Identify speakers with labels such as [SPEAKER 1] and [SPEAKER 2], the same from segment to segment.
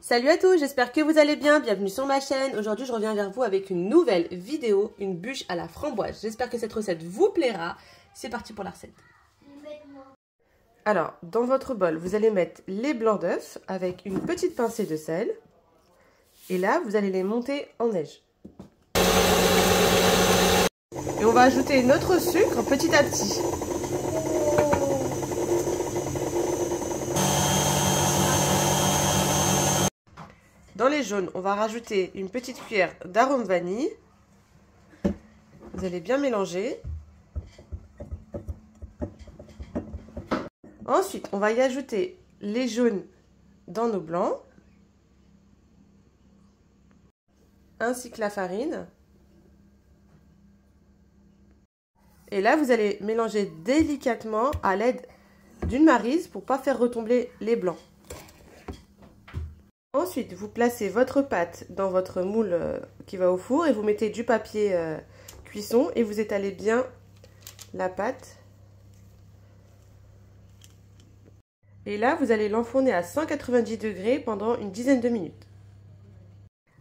[SPEAKER 1] Salut à tous, j'espère que vous allez bien, bienvenue sur ma chaîne. Aujourd'hui je reviens vers vous avec une nouvelle vidéo, une bûche à la framboise. J'espère que cette recette vous plaira. C'est parti pour la recette. Alors, dans votre bol, vous allez mettre les blancs d'œufs avec une petite pincée de sel. Et là, vous allez les monter en neige. Et on va ajouter notre sucre petit à petit. Dans les jaunes, on va rajouter une petite cuillère d'arôme vanille. Vous allez bien mélanger. Ensuite, on va y ajouter les jaunes dans nos blancs, ainsi que la farine. Et là, vous allez mélanger délicatement à l'aide d'une maryse pour ne pas faire retomber les blancs. Ensuite, vous placez votre pâte dans votre moule qui va au four et vous mettez du papier cuisson et vous étalez bien la pâte. Et là, vous allez l'enfourner à 190 degrés pendant une dizaine de minutes.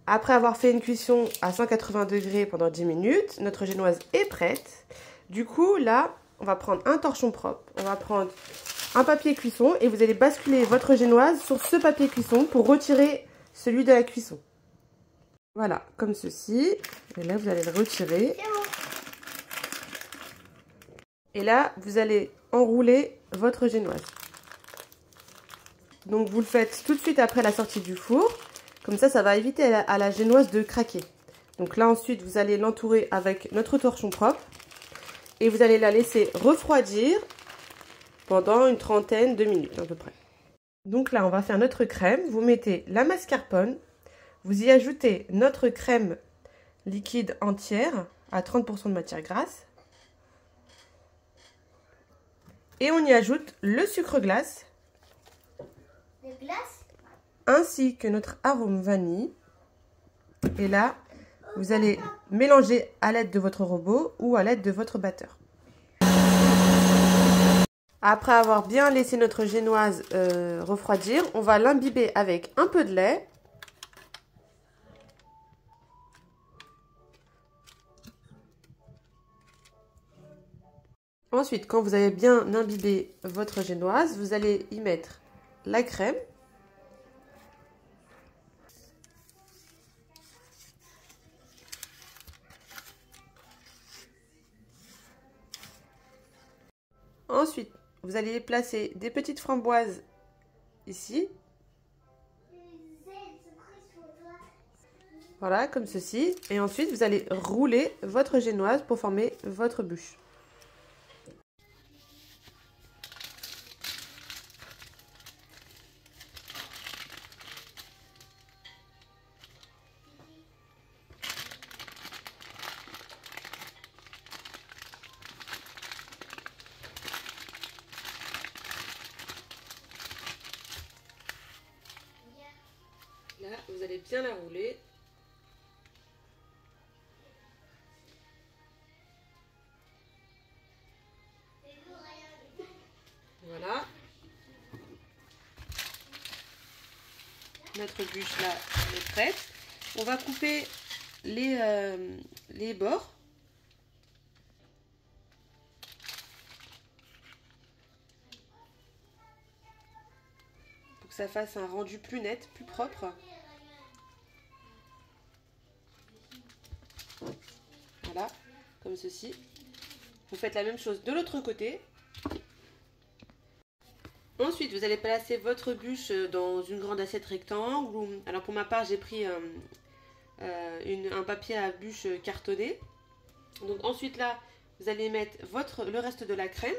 [SPEAKER 1] Après avoir fait une cuisson à 180 degrés pendant 10 minutes, notre génoise est prête. Du coup, là, on va prendre un torchon propre, on va prendre un papier cuisson et vous allez basculer votre génoise sur ce papier cuisson pour retirer celui de la cuisson. Voilà, comme ceci. Et là, vous allez le retirer. Et là, vous allez enrouler votre génoise. Donc, vous le faites tout de suite après la sortie du four. Comme ça, ça va éviter à la génoise de craquer. Donc là, ensuite, vous allez l'entourer avec notre torchon propre. Et vous allez la laisser refroidir pendant une trentaine de minutes à peu près. Donc là, on va faire notre crème. Vous mettez la mascarpone. Vous y ajoutez notre crème liquide entière à 30% de matière grasse. Et on y ajoute le sucre glace. Ainsi que notre arôme vanille. Et là, vous allez mélanger à l'aide de votre robot ou à l'aide de votre batteur. Après avoir bien laissé notre génoise refroidir, on va l'imbiber avec un peu de lait. Ensuite, quand vous avez bien imbibé votre génoise, vous allez y mettre la crème. Ensuite, vous allez placer des petites framboises ici. Voilà, comme ceci. Et ensuite, vous allez rouler votre génoise pour former votre bûche. Là, vous allez bien la rouler. Voilà. Notre bûche là est prête. On va couper les bords. Pour que ça fasse un rendu plus net, plus propre. Voilà, comme ceci. Vous faites la même chose de l'autre côté. Ensuite, vous allez placer votre bûche dans une grande assiette rectangle. Alors pour ma part, j'ai pris un papier à bûche cartonné. Donc ensuite là, vous allez mettre le reste de la crème.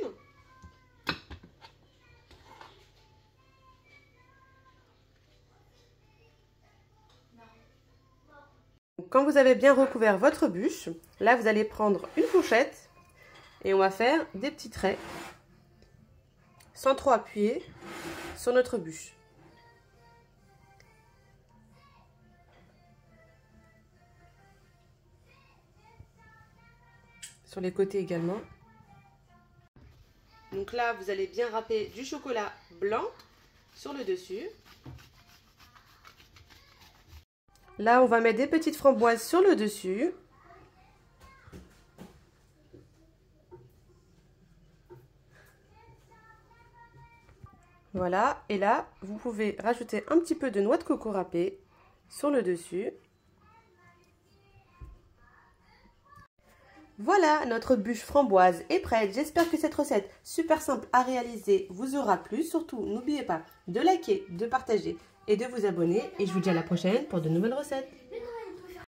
[SPEAKER 1] Quand vous avez bien recouvert votre bûche, là vous allez prendre une fourchette et on va faire des petits traits sans trop appuyer sur notre bûche. Sur les côtés également. Donc là, vous allez bien râper du chocolat blanc sur le dessus. Là, on va mettre des petites framboises sur le dessus. Voilà, et là, vous pouvez rajouter un petit peu de noix de coco râpée sur le dessus. Voilà, notre bûche framboise est prête. J'espère que cette recette super simple à réaliser vous aura plu. Surtout, n'oubliez pas de liker, de partager et de vous abonner. Et je vous dis à la prochaine pour de nouvelles recettes.